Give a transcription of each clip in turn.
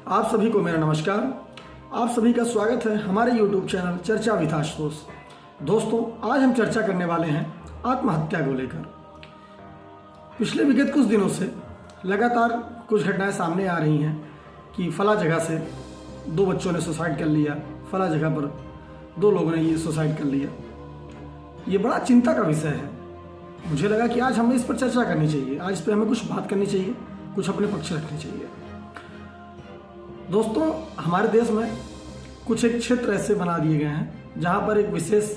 आप सभी को मेरा नमस्कार। आप सभी का स्वागत है हमारे YouTube चैनल चर्चा विद आशुतोष। दोस्तों, आज हम चर्चा करने वाले हैं आत्महत्या को लेकर। पिछले विगत कुछ दिनों से लगातार कुछ घटनाएं सामने आ रही हैं कि फला जगह से 2 बच्चों ने सुसाइड कर लिया, फला जगह पर 2 लोगों ने ये सुसाइड कर लिया। ये बड़ा चिंता का विषय है। मुझे लगा कि आज हमें इस पर चर्चा करनी चाहिए, आज इस पर हमें कुछ बात करनी चाहिए, कुछ अपने पक्ष रखने चाहिए। दोस्तों, हमारे देश में कुछ एक क्षेत्र ऐसे बना दिए गए हैं जहाँ पर एक विशेष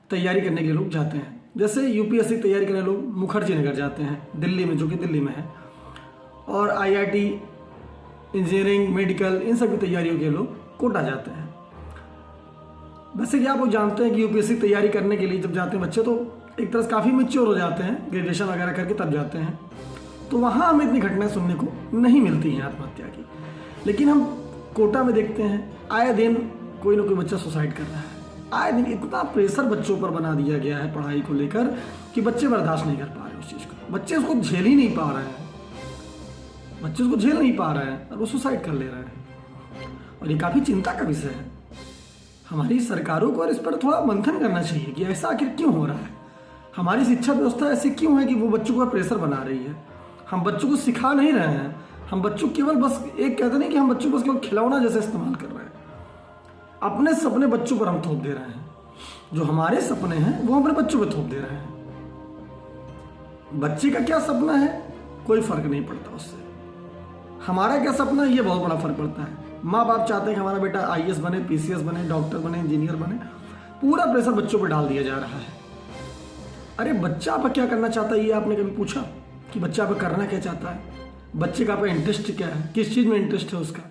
तैयारी करने के लिए लोग जाते हैं। जैसे यूपीएससी तैयारी करने लोग मुखर्जी नगर जाते हैं दिल्ली में, जो कि दिल्ली में है, और आईआईटी, इंजीनियरिंग, मेडिकल, इन सभी तैयारियों के लोग कोटा जाते हैं। वैसे कि आप लोग जानते हैं कि यूपीएससी तैयारी करने के लिए जब जाते हैं बच्चे, तो एक तरह से काफ़ी मैच्योर हो जाते हैं, ग्रेजुएशन वगैरह करके तब जाते हैं। तो वहाँ हमें इतनी घटनाएं सुनने को नहीं मिलती हैं आत्महत्या की। लेकिन हम कोटा में देखते हैं आए दिन कोई ना कोई बच्चा सुसाइड कर रहा है। आए दिन इतना प्रेशर बच्चों पर बना दिया गया है पढ़ाई को लेकर कि बच्चे बर्दाश्त नहीं कर पा रहे उस चीज़ को। बच्चे उसको झेल ही नहीं पा रहे हैं, बच्चे उसको झेल नहीं पा रहे हैं और वो सुसाइड कर ले रहे हैं। और ये काफ़ी चिंता का विषय है। हमारी सरकारों को इस पर थोड़ा मंथन करना चाहिए कि ऐसा आखिर क्यों हो रहा है। हमारी शिक्षा व्यवस्था ऐसी क्यों है कि वो बच्चों को प्रेशर बना रही है। हम बच्चों को सिखा नहीं रहे हैं, हम बच्चों केवल बस एक कहते नहीं कि हम बच्चों को बस केवल खिलौना जैसे इस्तेमाल कर रहे हैं। अपने सपने बच्चों पर हम थोप दे रहे हैं, जो हमारे सपने हैं वो अपने बच्चों पर थोप दे रहे हैं। बच्चे का क्या सपना है कोई फर्क नहीं पड़ता उससे, हमारा क्या सपना है ये बहुत बड़ा फर्क पड़ता है। माँ बाप चाहते हैं कि हमारा बेटा आईएएस बने, पीसीएस बने, डॉक्टर बने, इंजीनियर बने। पूरा प्रेशर बच्चों पर डाल दिया जा रहा है। अरे बच्चा आप क्या करना चाहता है ये आपने कभी पूछा कि बच्चा आप करना क्या चाहता है? बच्चे का आपका इंटरेस्ट क्या है, किस चीज़ में इंटरेस्ट है उसका?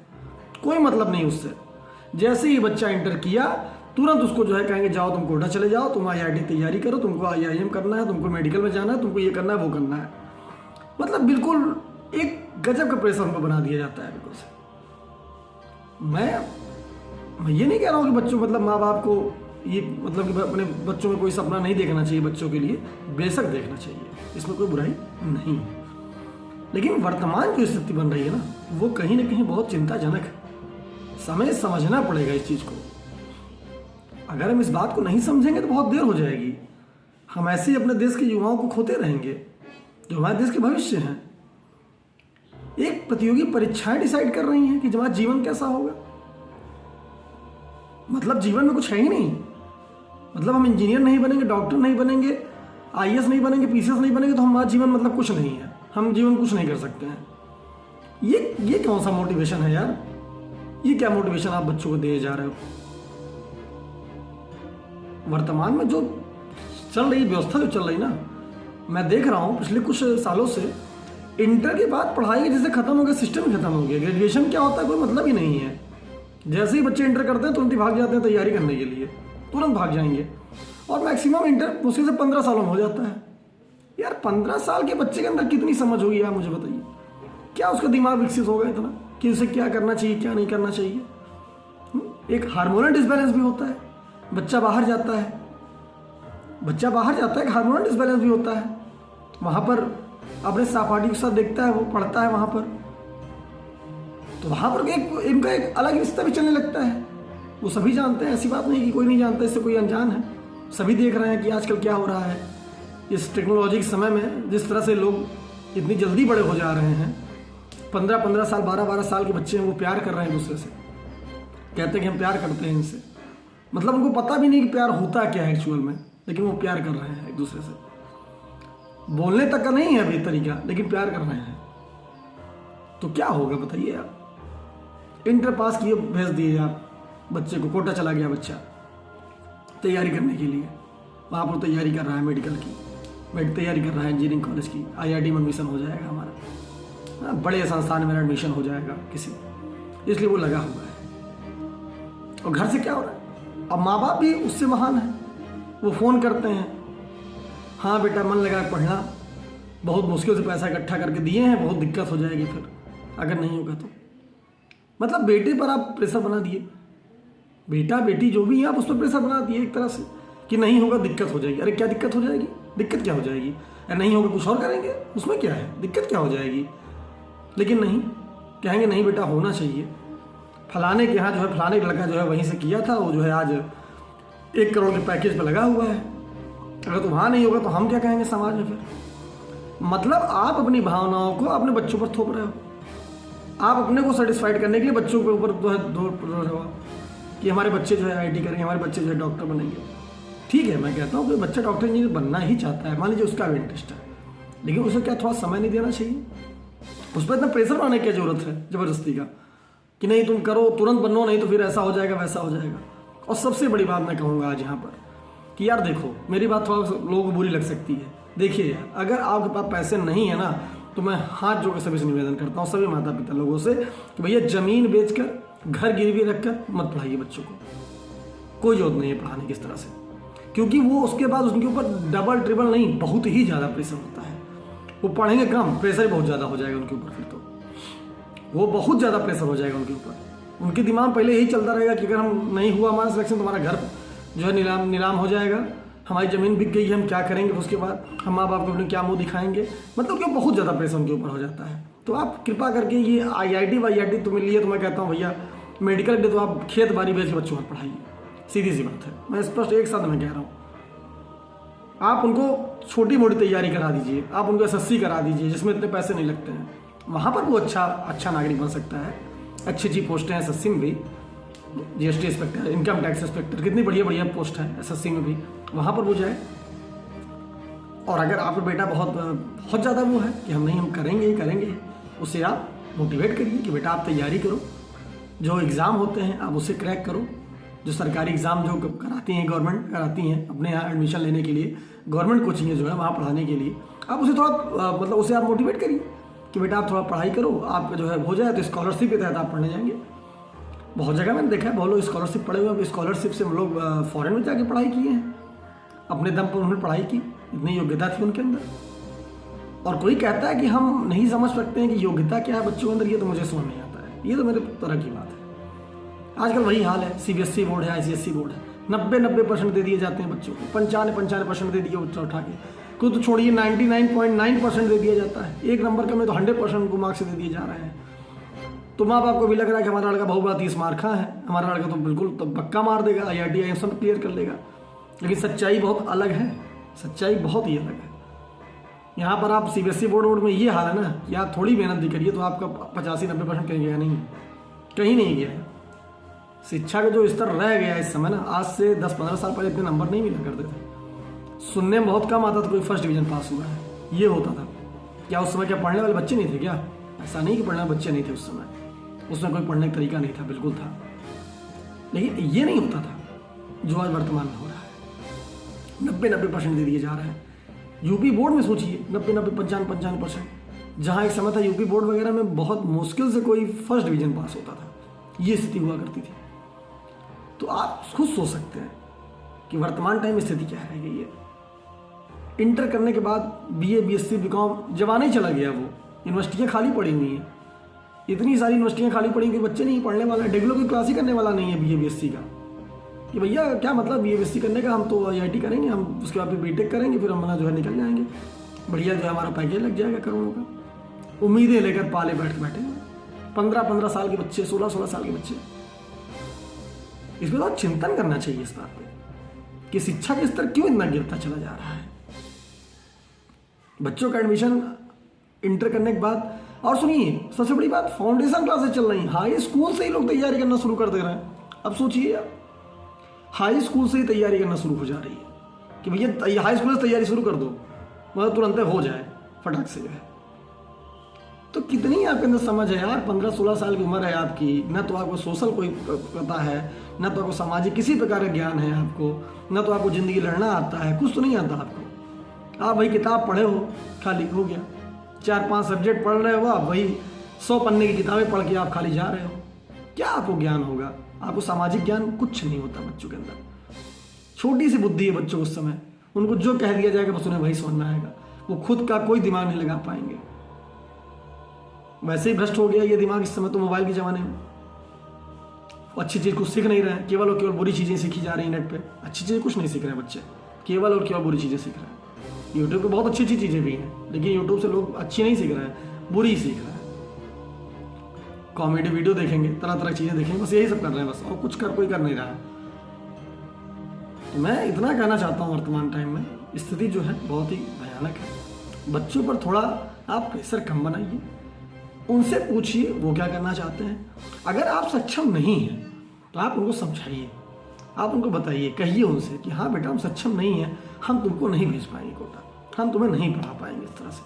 कोई मतलब नहीं उससे। जैसे ही बच्चा इंटर किया तुरंत उसको जो है कहेंगे जाओ तुम कोटा चले जाओ, तुम आईआईटी तैयारी करो, तुमको आईआईएम करना है, तुमको मेडिकल में जाना है, तुमको ये करना है, वो करना है। मतलब बिल्कुल एक गजब का प्रेशर हमको बना दिया जाता है बिल्कुल से। मैं ये नहीं कह रहा हूँ कि बच्चों मतलब माँ बाप को ये मतलब कि अपने बच्चों में कोई सपना नहीं देखना चाहिए। बच्चों के लिए बेशक देखना चाहिए, इसमें कोई बुराई नहीं है। लेकिन वर्तमान जो स्थिति बन रही है ना, वो कहीं ना कहीं बहुत चिंताजनक है। समय समझना पड़ेगा इस चीज़ को। अगर हम इस बात को नहीं समझेंगे तो बहुत देर हो जाएगी। हम ऐसे ही अपने देश के युवाओं को खोते रहेंगे जो हमारे देश के भविष्य हैं। एक प्रतियोगी परीक्षाएं डिसाइड कर रही हैं कि हमारा जीवन कैसा होगा। मतलब जीवन में कुछ है ही नहीं। मतलब हम इंजीनियर नहीं बनेंगे, डॉक्टर नहीं बनेंगे, आईएएस नहीं बनेंगे, पीसीएस नहीं बनेंगे तो हमारा जीवन मतलब कुछ नहीं है, हम जीवन कुछ नहीं कर सकते हैं। ये कौन सा मोटिवेशन है यार? ये क्या मोटिवेशन आप बच्चों को दिए जा रहे हो? वर्तमान में जो चल रही व्यवस्था जो चल रही ना, मैं देख रहा हूँ पिछले कुछ सालों से इंटर के बाद पढ़ाई जैसे खत्म हो गया, सिस्टम ही खत्म हो गया। ग्रेजुएशन क्या होता है कोई मतलब ही नहीं है। जैसे ही बच्चे इंटर करते हैं तुरंत ही भाग जाते हैं तैयारी करने के लिए, तुरंत भाग जाएंगे। और मैक्सिमम इंटर मुश्किल से 15 सालों में हो जाता है। यार 15 साल के बच्चे के अंदर कितनी समझ होगी यार, मुझे बताइए। क्या उसका दिमाग विकसित होगा इतना कि उसे क्या करना चाहिए, क्या नहीं करना चाहिए? एक हार्मोनल डिसबैलेंस भी होता है। बच्चा बाहर जाता है, एक हार्मोनल डिसबैलेंस भी होता है। वहाँ पर अपने सहपाठी के साथ देखता है, वो पढ़ता है वहाँ पर, तो वहाँ पर इनका एक अलग रिश्ता भी चलने लगता है। वो सभी जानते हैं, ऐसी बात नहीं कि कोई नहीं जानता, इससे कोई अनजान है। सभी देख रहे हैं कि आजकल क्या हो रहा है। इस टेक्नोलॉजी के समय में जिस तरह से लोग इतनी जल्दी बड़े हो जा रहे हैं, 15-15 साल, 12-12 साल के बच्चे हैं, वो प्यार कर रहे हैं दूसरे से, कहते हैं कि हम प्यार करते हैं इनसे। मतलब उनको पता भी नहीं कि प्यार होता क्या है एक्चुअल में, लेकिन वो प्यार कर रहे हैं एक दूसरे से। बोलने तक का नहीं है अभी तरीका, लेकिन प्यार कर रहे हैं। तो क्या होगा बताइए आप? इंटर पास किए, भेज दिए आप बच्चे को, कोटा चला गया बच्चा तैयारी करने के लिए। वहाँ पर तैयारी कर रहा है मेडिकल की, तैयारी कर रहा है इंजीनियरिंग कॉलेज की, आईआईटी में एडमिशन हो जाएगा हमारा, बड़े संस्थान में एडमिशन हो जाएगा किसी, इसलिए वो लगा हुआ है। और घर से क्या हो रहा है? अब माँ बाप भी उससे महान है। वो फ़ोन करते हैं, हाँ बेटा मन लगा पढ़ना, बहुत मुश्किल से पैसा इकट्ठा करके दिए हैं, बहुत दिक्कत हो जाएगी फिर अगर नहीं होगा तो। मतलब बेटे पर आप प्रेशर बना दिए, बेटा बेटी जो भी है आप उस पर प्रेशर बना दिए एक तरह से कि नहीं होगा दिक्कत हो जाएगी। अरे क्या दिक्कत हो जाएगी? दिक्कत क्या हो जाएगी? अरे नहीं होगा कुछ और करेंगे, उसमें क्या है, दिक्कत क्या हो जाएगी? लेकिन नहीं, कहेंगे नहीं बेटा होना चाहिए, फलाने के यहाँ जो है फलाने लड़का जो है वहीं से किया था, वो जो है आज 1 करोड़ के पैकेज पे लगा हुआ है, अगर तो वहाँ नहीं होगा तो हम क्या कहेंगे समाज में फिर। मतलब आप अपनी भावनाओं को अपने बच्चों पर थोप रहे हो, आप अपने को सेटिस्फाइड करने के लिए बच्चों के ऊपर जो है दो रहे हो कि हमारे बच्चे जो है IIT करेंगे, हमारे बच्चे जो है डॉक्टर बनेंगे। ठीक है, मैं कहता हूँ कि बच्चा डॉक्टर इंजीनियर बनना ही चाहता है, मान लीजिए उसका भी इंटरेस्ट है, लेकिन उसे क्या थोड़ा समय नहीं देना चाहिए? उस पर इतना प्रेशर बनाने की क्या जरूरत है ज़बरदस्ती का कि नहीं तुम करो तुरंत बनो, नहीं तो फिर ऐसा हो जाएगा वैसा हो जाएगा। और सबसे बड़ी बात मैं कहूँगा आज यहाँ पर कि यार देखो, मेरी बात थोड़ा लोगों को बुरी लग सकती है, देखिए अगर आपके पास पैसे नहीं है ना, तो मैं हाथ जोड़ के सभी से निवेदन करता हूँ, सभी माता पिता लोगों से कि भैया ज़मीन बेचकर घर गिरवी रखकर मत पढ़ाइए बच्चों को, कोई जरूरत नहीं है पढ़ाने की इस तरह से, क्योंकि वो उसके बाद उनके ऊपर डबल ट्रिपल नहीं बहुत ही ज़्यादा प्रेशर होता है। वो पढ़ेंगे कम, प्रेशर बहुत ज़्यादा हो जाएगा उनके ऊपर, फिर तो वो बहुत ज़्यादा प्रेशर हो जाएगा उनके ऊपर। उनके दिमाग पहले यही चलता रहेगा कि अगर हम नहीं हुआ हमारा सिलेक्शन तो हमारा घर जो है नीलाम हो जाएगा, हमारी ज़मीन बिक गई है, हम क्या करेंगे, उसके बाद हम माँ बाप को अपने क्या मुँह दिखाएंगे, मतलब कि बहुत ज़्यादा प्रेशर उनके ऊपर हो जाता है। तो आप कृपा करके ये IIT तुम्हें लिए तो मैं कहता हूँ भैया मेडिकल के तो आप खेत बाड़ी बेच के बच्चों को पढ़ाइए, सीधी सी बात है, मैं स्पष्ट एक साथ में कह रहा हूँ। आप उनको छोटी मोटी तैयारी करा दीजिए, आप उनको SSC करा दीजिए जिसमें इतने पैसे नहीं लगते हैं, वहाँ पर वो अच्छा नागरिक बन सकता है। अच्छी पोस्टें हैं SSC में भी, GST inspector, income tax inspector, कितनी बढ़िया पोस्ट है SSC में भी, वहाँ पर वो जाए। और अगर आपका बेटा बहुत ज़्यादा वो है कि हम करेंगे, उसे आप मोटिवेट करिए कि बेटा आप तैयारी करो, जो एग्ज़ाम होते हैं आप उसे क्रैक करो, जो सरकारी एग्ज़ाम जो कराती हैं गवर्नमेंट कराती हैं अपने यहाँ एडमिशन लेने के लिए, गवर्नमेंट कोचिंग जो है वहाँ पढ़ाने के लिए, आप उसे थोड़ा मतलब उसे आप मोटिवेट करिए कि बेटा आप थोड़ा पढ़ाई करो, आपका जो है हो जाए तो स्कॉलरशिप के तहत आप पढ़ने जाएंगे। बहुत जगह मैंने देखा है बहुत लोग स्कॉलरशिप पढ़े हुए, स्कॉलरशिप से लोग फॉरेन में जाके पढ़ाई किए हैं, अपने दम पर उन्होंने पढ़ाई की, इतनी योग्यता थी उनके अंदर। और कोई कहता है कि हम नहीं समझ सकते हैं कि योग्यता क्या है बच्चों के अंदर, ये तो मुझे समझ नहीं आता है, ये तो मेरे तरह की बात है। आजकल वही हाल है, CBSE बोर्ड है, ICSE बोर्ड है, 90% दे दिए जाते हैं बच्चों को, 95% दे दिए बच्चा उठा के, कुछ तो छोड़िए 99.9% दे दिया जाता है, 1 नंबर का में तो 100% को मार्क्स दे दिए जा रहे हैं। तो माँ बाप को भी लग रहा है कि हमारा लड़का बहुत बड़ा 30 मार्क है, हमारा लड़का तो बिल्कुल तो पक्का मार देगा, IIT IIM सब क्लियर कर लेगा। लेकिन सच्चाई बहुत अलग है, सच्चाई बहुत ही अलग है। यहाँ पर आप CBSE बोर्ड में ये हाल है ना कि आप थोड़ी मेहनत भी करिए तो आपका 85-90% कहीं गया नहीं, कहीं नहीं गया है। शिक्षा का जो स्तर रह गया है इस समय ना, आज से 10-15 साल पहले इतने नंबर नहीं मिला करते थे, सुनने में बहुत कम आता था कोई फर्स्ट डिवीजन पास हुआ है, ये होता था। क्या उस समय क्या पढ़ने वाले बच्चे नहीं थे क्या? ऐसा नहीं कि पढ़ने वाले बच्चे नहीं थे उस समय, उसमें कोई पढ़ने का तरीका नहीं था, बिल्कुल था, लेकिन ये नहीं होता था जो आज वर्तमान में हो रहा है। 90% दे दिए जा रहे हैं। यूपी बोर्ड में सोचिए 95%, जहाँ एक समय था यूपी बोर्ड वगैरह में बहुत मुश्किल से कोई फर्स्ट डिवीजन पास होता था, ये स्थिति हुआ करती थी। तो आप खुद सोच सकते हैं कि वर्तमान टाइम में स्थिति क्या रह गई है। इंटर करने के बाद BA BSc BCom जमाना ही चला गया, वो यूनिवर्सिटियाँ खाली पड़ी हुई हैं, इतनी सारी यूनिवर्सिटियाँ खाली पड़ी कि बच्चे नहीं पढ़ने वाला है, डिग्री की क्लास ही करने वाला नहीं है BA BSc का, कि भैया क्या मतलब BA BSc करने का, हम तो IIT करेंगे, हम उसके बाद फिर BTech करेंगे, फिर हम जो है निकल जाएंगे, बढ़िया जो है हमारा पैकेज लग जाएगा करोड़ों का। उम्मीदें लेकर पाले बैठे 15-15 साल के बच्चे, 16-16 साल के बच्चे। इस पर तो चिंतन करना चाहिए इस बात पे कि शिक्षा का स्तर क्यों इतना गिरता चला जा रहा है। बच्चों का एडमिशन इंटर करने के बाद, और सुनिए सबसे बड़ी बात, फाउंडेशन क्लासेस चल रही हैं, हाई स्कूल से ही लोग तैयारी करना शुरू कर दे रहे हैं। अब सोचिए आप, हाई स्कूल से ही तैयारी करना शुरू हो जा रही है कि भैया हाई स्कूल से तैयारी शुरू कर दो, मतलब तुरंत हो जाए फटाक से जो है। तो कितनी आपके अंदर समझ है यार, 15-16 साल की उम्र है आपकी, न तो आपको सोशल कोई पता है, न तो आपको सामाजिक किसी प्रकार का ज्ञान है आपको, न तो आपको ज़िंदगी लड़ना आता है, कुछ तो नहीं आता आपको। आप वही किताब पढ़े हो, खाली हो गया, 4-5 सब्जेक्ट पढ़ रहे हो, आप वही 100 पन्ने की किताबें पढ़ के आप खाली जा रहे हो। क्या आपको ज्ञान होगा? आपको सामाजिक ज्ञान कुछ नहीं होता बच्चों के अंदर। छोटी सी बुद्धि है बच्चों उस समय, उनको जो कह दिया जाएगा बस उन्हें वही समझ में आएगा, वो खुद का कोई दिमाग नहीं लगा पाएंगे। वैसे ही भ्रष्ट हो गया ये दिमाग इस समय तो मोबाइल के ज़माने में। अच्छी चीज़ कुछ सीख नहीं रहे हैं, केवल और केवल बुरी चीज़ें सीखी जा रही हैं नेट पे। अच्छी चीज़ें कुछ नहीं सीख रहे हैं बच्चे, केवल और केवल बुरी चीज़ें सीख रहे हैं। यूट्यूब पे बहुत अच्छी चीज़ें भी हैं, लेकिन यूट्यूब से लोग अच्छी नहीं सीख रहे हैं, बुरी ही सीख रहे हैं। कॉमेडी वीडियो देखेंगे, तरह तरह की चीज़ें देखेंगे, बस यही सब कर रहे हैं बस, और कुछ कोई कर नहीं रहा है। तो मैं इतना कहना चाहता हूँ, वर्तमान टाइम में स्थिति जो है बहुत ही भयानक है। बच्चों पर थोड़ा आप प्रेशर कम बनाइए, उनसे पूछिए वो क्या करना चाहते हैं। अगर आप सक्षम नहीं हैं तो आप उनको समझाइए, आप उनको बताइए, कहिए उनसे कि हाँ बेटा हम सक्षम नहीं हैं, हम तुमको नहीं भेज पाएंगे कोटा, हम तुम्हें नहीं पढ़ा पाएंगे इस तरह से।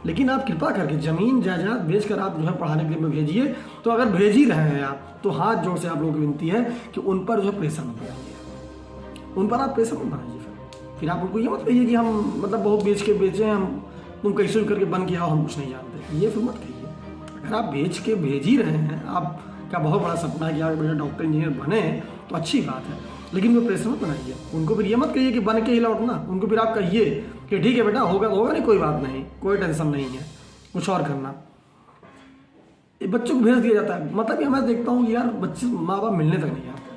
लेकिन आप कृपा करके ज़मीन जायदाद बेचकर आप जो है पढ़ाने के लिए भेजिए। तो अगर भेज ही रहे हैं आप, तो हाथ जोड़ से आप लोगों की विनती है कि उन पर जो है प्रेशर मत बनाइए, उन पर आप प्रेशर मत बनाइए। फिर आप उनको ये मत कहिए कि हम मतलब बहुत बेच के बेचे हैं, हम तुम कैसे करके बन के आओ, हम कुछ नहीं जानते, ये फिर मत कहिए। अगर आप बेच के भेज ही रहे हैं, आपका बहुत बड़ा सपना है कि आप बेटा डॉक्टर इंजीनियर बने, तो अच्छी बात है, लेकिन वो प्रेशर मत बनाइए। उनको फिर ये मत कहिए कि बन के ही लौटना, उनको फिर आप कहिए कि ठीक है बेटा होगा तो होगा, नहीं कोई बात नहीं, कोई टेंशन नहीं है, कुछ और करना। बच्चों को भेज दिया जाता है, मतलब ये मैं देखता हूँ यार बच्चे माँ बाप मिलने तक नहीं आते,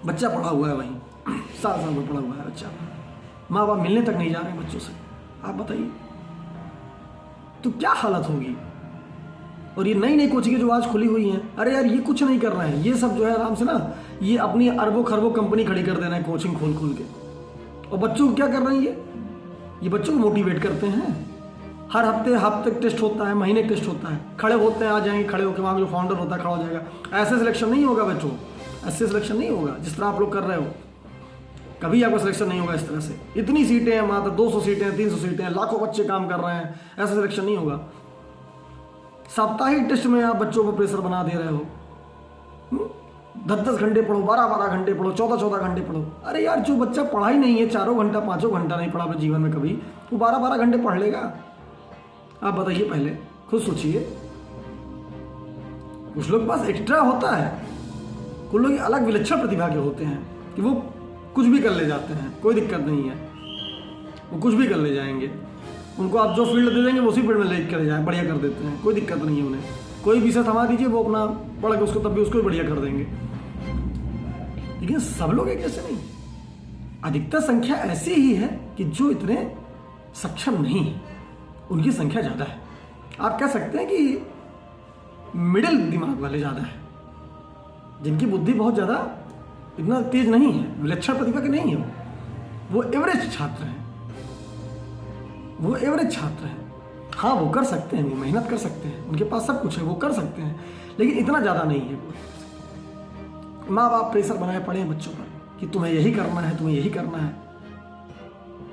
बच्चा पढ़ा हुआ है वहीं 7 साल में पढ़ा हुआ है बच्चा, माँ बाप मिलने तक नहीं जा रहे हैं बच्चों से। आप बताइए तो क्या हालत होगी। और ये नई नई कोचिंगें जो आज खुली हुई हैं, अरे यार ये कुछ नहीं कर रहे हैं, ये सब जो है आराम से ना ये अपनी अरबों खरबों कंपनी खड़ी कर देना है कोचिंग खोल खोल के। और बच्चों को क्या कर रही है, ये बच्चों को मोटिवेट करते हैं। हर हफ्ते टेस्ट होता है, महीने टेस्ट होता है, खड़े होते हैं, आ जाएंगे खड़े होकर, वहाँ जो फाउंडर होता है खड़ा हो जाएगा। ऐसे सिलेक्शन नहीं होगा बच्चों, ऐसे सिलेक्शन नहीं होगा जिस तरह आप लोग कर रहे हो, कभी आपका सिलेक्शन नहीं होगा इस तरह से। इतनी सीटें हैं, मात्र 200 सीटें हैं, 300 सीटें हैं, लाखों बच्चे काम कर रहे हैं, ऐसा सिलेक्शन नहीं होगा। साप्ताहिक टेस्ट में आप बच्चों को प्रेशर बना दे रहे हो, 10-10 घंटे पढ़ो, 12-12 घंटे पढ़ो, 14-14 घंटे पढ़ो। अरे यार जो बच्चा पढ़ा ही नहीं है, 4 घंटा 5 घंटा नहीं पढ़ा अपने जीवन में कभी, वो 12-12 घंटे पढ़ लेगा? आप बताइए, पहले खुद सोचिए। कुछ लोग के पास एक्स्ट्रा होता है, कुछ लोग अलग विलक्षण प्रतिभा के होते हैं कि वो कुछ भी कर ले जाते हैं, कोई दिक्कत नहीं है, वो कुछ भी कर ले जाएंगे। उनको आप जो फील्ड दे देंगे वो उसी फील्ड में ले कर जाए, बढ़िया कर देते हैं, कोई दिक्कत नहीं है उन्हें। कोई विषय थमा दीजिए, वो अपना पढ़ के उसको तब भी उसको भी बढ़िया कर देंगे। लेकिन सब लोग एक जैसे नहीं, अधिकतर संख्या ऐसी ही है कि जो इतने सक्षम नहीं है, उनकी संख्या ज़्यादा है। आप कह सकते हैं कि मिडिल दिमाग वाले ज़्यादा है, जिनकी बुद्धि बहुत ज़्यादा इतना तेज नहीं है, विलक्षण प्रतिभा के नहीं है, वो एवरेज छात्र हैं, वो एवरेज छात्र हैं। हाँ वो कर सकते हैं, वो मेहनत कर सकते हैं, उनके पास सब कुछ है, वो कर सकते हैं, लेकिन इतना ज़्यादा नहीं है। माँ बाप प्रेशर बनाए पड़े हैं बच्चों पर कि तुम्हें यही करना है, तुम्हें यही करना है,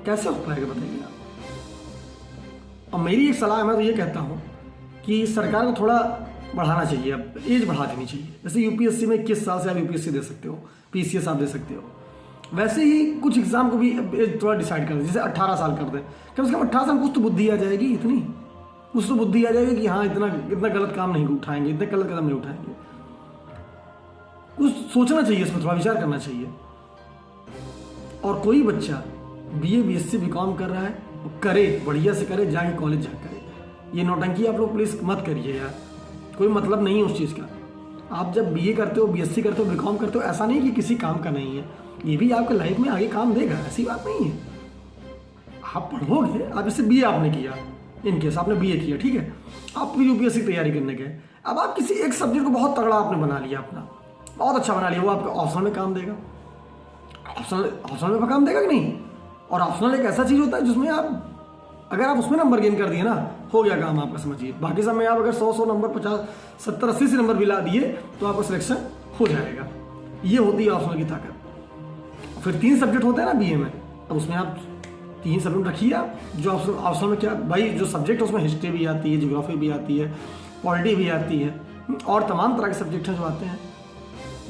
कैसे हो पाएगा बताइए आप। और मेरी एक सलाह है, मैं तो ये कहता हूँ कि सरकार को थोड़ा बढ़ाना चाहिए, अब एज बढ़ा देनी चाहिए। जैसे यूपीएससी में 21 साल से आप यूपीएससी दे सकते हो, पीसीएस आप दे सकते हो, वैसे ही कुछ एग्जाम को भी एज थोड़ा डिसाइड कर दें, जैसे 18 साल कर दें। कम से कम 18 साल कुछ तो बुद्धि आ जाएगी, इतनी कुछ तो बुद्धि आ जाएगी कि हाँ इतना गलत काम नहीं उठाएंगे, इतने गलत कदम नहीं उठाएंगे। कुछ सोचना चाहिए, इसमें थोड़ा विचार करना चाहिए। और कोई बच्चा बीए बीएससी बीकॉम कर रहा है, वो करे, बढ़िया से करे, जाके कॉलेज जा करे। ये नौटंकी आप लोग प्लीज़ मत करिए यार, कोई मतलब नहीं है उस चीज़ का। आप जब बीए करते हो, बीएससी करते हो, बीकॉम करते हो, ऐसा नहीं कि किसी काम का नहीं है, ये भी आपके लाइफ में आगे काम देगा, ऐसी बात नहीं है। आप पढ़ोगे, आप जैसे बीए आपने किया, इनकेस आपने बीए किया, ठीक है, आप फिर यूपीएससी तैयारी करने गए, अब आप किसी एक सब्जेक्ट को बहुत तगड़ा आपने बना लिया, अपना बहुत अच्छा बना लिया, वो आपके ऑप्शनल में काम देगा। ऑप्शनल में काम देगा कि नहीं? और ऑप्शनल एक ऐसा चीज़ होता है जिसमें आप अगर आप उसमें नंबर गेन कर दिए ना, हो गया काम आपका, समझिए। बाकी सब में आप अगर 100 नंबर, 50, 70, 80 से नंबर भी ला दिए तो आपका सिलेक्शन हो जाएगा। ये होती है ऑप्शनल की ताकत। फिर 3 सब्जेक्ट होते हैं ना बीए में, अब उसमें आप 3 सब्जेक्ट रखिए आप, जो ऑप्शनल में क्या भाई, जो सब्जेक्ट है उसमें हिस्ट्री भी आती है, ज्योग्राफी भी आती है, पॉलिटी भी आती है, और तमाम तरह के सब्जेक्ट हैं जो आते हैं,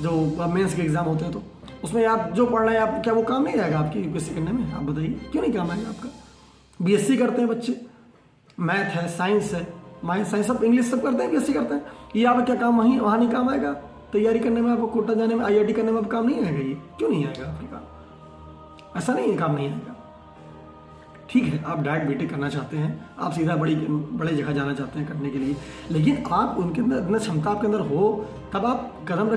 जो मेंस के एग्जाम होते हैं। तो उसमें आप जो पढ़ रहे हैं, आप क्या वो काम नहीं आएगा आपकी यूपीएससी करने में? आप बताइए, क्यों नहीं काम आएगा आपका? बीएससी करते हैं बच्चे, मैथ है, साइंस है, साइंस सब, इंग्लिश सब करते हैं, बीएससी करते हैं, ये आपका क्या काम वहाँ नहीं काम आएगा? तैयारी करने में, आपको कोटा जाने में, आईआईटी करने में आपका काम नहीं आएगा? ये क्यों नहीं आएगा आपके काम? ऐसा नहीं है काम नहीं आएगा। ठीक है, आप डायरेक्ट बीटेक करना चाहते हैं, आप सीधा बड़े जगह जाना चाहते हैं करने के लिए, लेकिन आप उनके अंदर इतना क्षमता आपके अंदर हो, तब आप कदम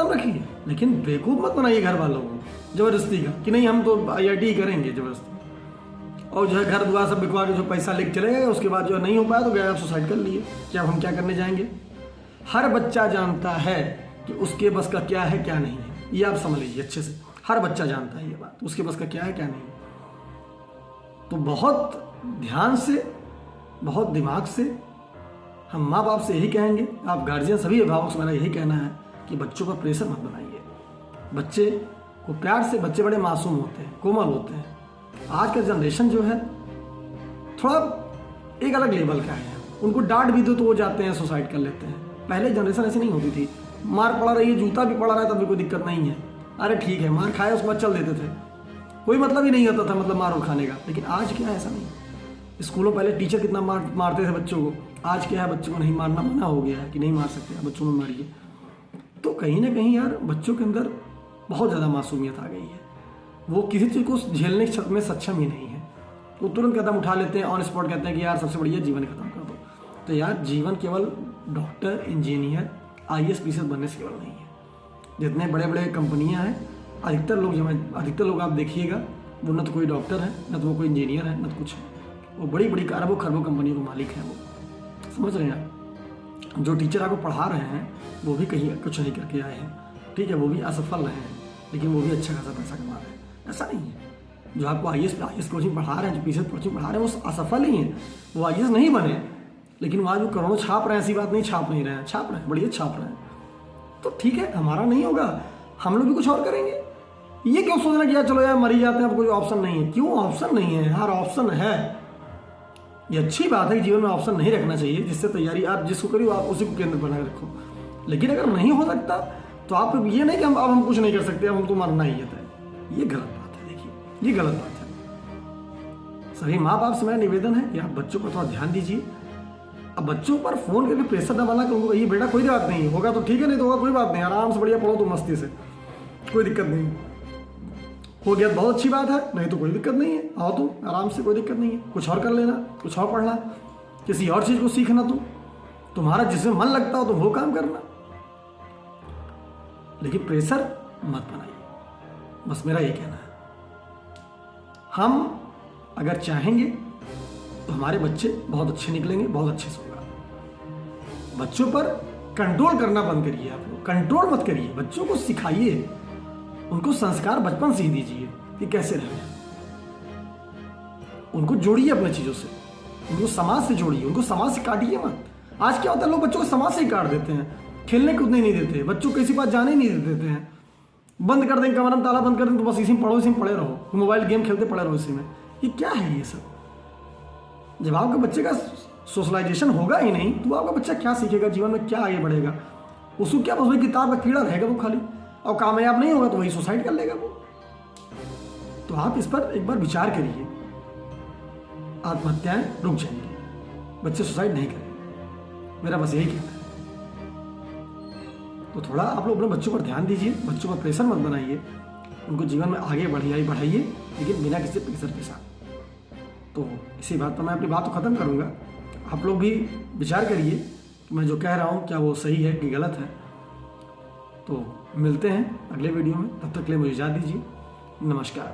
रखिए, लेकिन बेवकूफ़ मत बनाइए घर वालों को जबरदस्ती का कि नहीं हम तो आईआईटी ही करेंगे जबरदस्ती। और जो है घर द्वार सब बिकवा के जो पैसा लेके चले गए, उसके बाद जो नहीं हो पाया तो गए आप सुसाइड कर लिए। क्या अब हम क्या करने जाएंगे? हर बच्चा जानता है कि उसके बस का क्या है क्या नहीं है, ये आप समझ लीजिए अच्छे से। हर बच्चा जानता है ये बात, उसके बस का क्या है क्या नहीं है। तो बहुत ध्यान से, बहुत दिमाग से हम माँ बाप से यही कहेंगे, आप गार्जियन सभी अभिभावक से मेरा यही कहना है कि बच्चों पर प्रेशर मत बनाइए। बच्चे को प्यार से, बच्चे बड़े मासूम होते हैं, कोमल होते हैं। आज का जनरेशन जो है थोड़ा एक अलग लेवल का है, उनको डांट भी दो तो वो जाते हैं सुसाइड कर लेते हैं। पहले जनरेशन ऐसी नहीं होती थी, मार पड़ा रही है, जूता भी पड़ा रहा है तब भी कोई दिक्कत नहीं है, अरे ठीक है मार खाया उसके बाद चल देते थे, कोई मतलब ही नहीं होता था मतलब मार और खाने का। लेकिन आज क्या है, ऐसा नहीं। स्कूलों पहले टीचर कितना मारते थे बच्चों को, आज क्या है बच्चों को नहीं मारना मना हो गया है कि नहीं मार सकते, बच्चों में मारिए। तो कहीं ना कहीं यार बच्चों के अंदर बहुत ज़्यादा मासूमियत आ गई है, वो किसी चीज़ को झेलने में सक्षम ही नहीं है। वो तुरंत कदम उठा लेते हैं, ऑन स्पॉट कहते हैं कि यार सबसे बढ़िया जीवन खत्म कर दो। तो यार जीवन केवल डॉक्टर, इंजीनियर, IAS PCS बनने से केवल नहीं है। जितने बड़े बड़े कंपनियां हैं, अधिकतर लोग आप देखिएगा वो न तो कोई डॉक्टर है, न तो वो कोई इंजीनियर है, न तो कुछ है। वो बड़ी बड़ी अरबों खरबों कंपनियों के मालिक हैं। वो समझ रहे हैं आप? जो टीचर आपको पढ़ा रहे हैं वो भी कहीं कुछ नहीं करके आए हैं, ठीक है, वो भी असफल रहे हैं, लेकिन वो भी अच्छा खासा पैसा कमा रहे हैं। ऐसा नहीं है जो आपको IAS कोचिंग पढ़ा रहे हैं, जो PCS कोचिंग पढ़ा रहे हैं वो असफल ही हैं, वो IAS नहीं बने, लेकिन वो आज वो करोड़ों छाप रहे हैं। ऐसी बात नहीं छाप नहीं रहे हैं, छाप रहे हैं, बढ़िया छाप रहे हैं। तो ठीक है, हमारा नहीं होगा, हम लोग भी कुछ और करेंगे। ये क्यों सोचना कि यार चलो यार मरी जाते हैं, अब कोई ऑप्शन नहीं है। क्यों ऑप्शन नहीं है? हर ऑप्शन है। ये अच्छी बात है कि जीवन में ऑप्शन नहीं रखना चाहिए, जिससे तैयारी आप जिसको करिए आप उसी को केंद्र बना रखो। लेकिन अगर नहीं हो सकता तो आप ये नहीं कि हम कुछ नहीं कर सकते, अब हमको मरना ही है, ये गलत बात है। देखिए ये गलत बात है। सभी माँ बाप से मेरा निवेदन है कि आप बच्चों पर थोड़ा ध्यान दीजिए। अब बच्चों पर फोन करके प्रेशर न बना कर उनको ये बेटा कोई बात नहीं होगा तो ठीक है, नहीं तो होगा कोई बात नहीं, आराम से बढ़िया पढ़ो तो मस्ती से, कोई दिक्कत नहीं। हो गया बहुत अच्छी बात है, नहीं तो कोई दिक्कत नहीं है, आओ तुम आराम से, कोई दिक्कत नहीं है। कुछ और कर लेना, कुछ और पढ़ना, किसी और चीज़ को सीखना, तुम्हारा जिसमें मन लगता हो तुम वो काम करना, लेकिन प्रेशर मत बनाइए। बस मेरा ये कहना है। हम अगर चाहेंगे तो हमारे बच्चे बहुत अच्छे निकलेंगे, बहुत अच्छे से होगा। बच्चों पर कंट्रोल करना बंद करिए। आप लोग कंट्रोल मत करिए, बच्चों को सिखाइए, उनको संस्कार बचपन से ही दीजिए कि कैसे रहना है। उनको जोड़िए अपने चीज़ों से, उनको समाज से जोड़िए, उनको समाज से काटिए मत। आज क्या होता है, लोग बच्चों को समाज से ही काट देते हैं, खेलने कूदने नहीं देते, बच्चों को किसी बात जाने ही नहीं देते हैं। बंद कर देंगे कमरा में, ताला बंद कर देंगे तो बस इसी में पढ़ो, इसी में पड़े रहो, मोबाइल गेम खेलते पड़े रहो इसी में। ये क्या है ये सब? जब आपके बच्चे का सोशलाइजेशन होगा ही नहीं तो आपका बच्चा क्या सीखेगा, जीवन में क्या आगे बढ़ेगा? उसको क्या बस वही किताब का कीड़ा रहेगा वो खाली, और कामयाब नहीं होगा तो वही सुसाइड कर लेगा वो। तो आप इस पर एक बार विचार करिए, आत्महत्याएं रुक जाएंगी, बच्चे सुसाइड नहीं करेंगे, मेरा बस यही कहना है। तो थोड़ा आप लोग अपने बच्चों पर ध्यान दीजिए, बच्चों पर प्रेशर मत बनाइए, उनको जीवन में आगे बढ़ाइए, लेकिन बिना किसी प्रेशर के साथ। तो इसी बात पर मैं अपनी बात को ख़त्म करूँगा। आप लोग भी विचार करिए कि मैं जो कह रहा हूँ क्या वो सही है कि गलत है। तो मिलते हैं अगले वीडियो में, तब तक के लिए मुझे इजाज़त दीजिए। नमस्कार।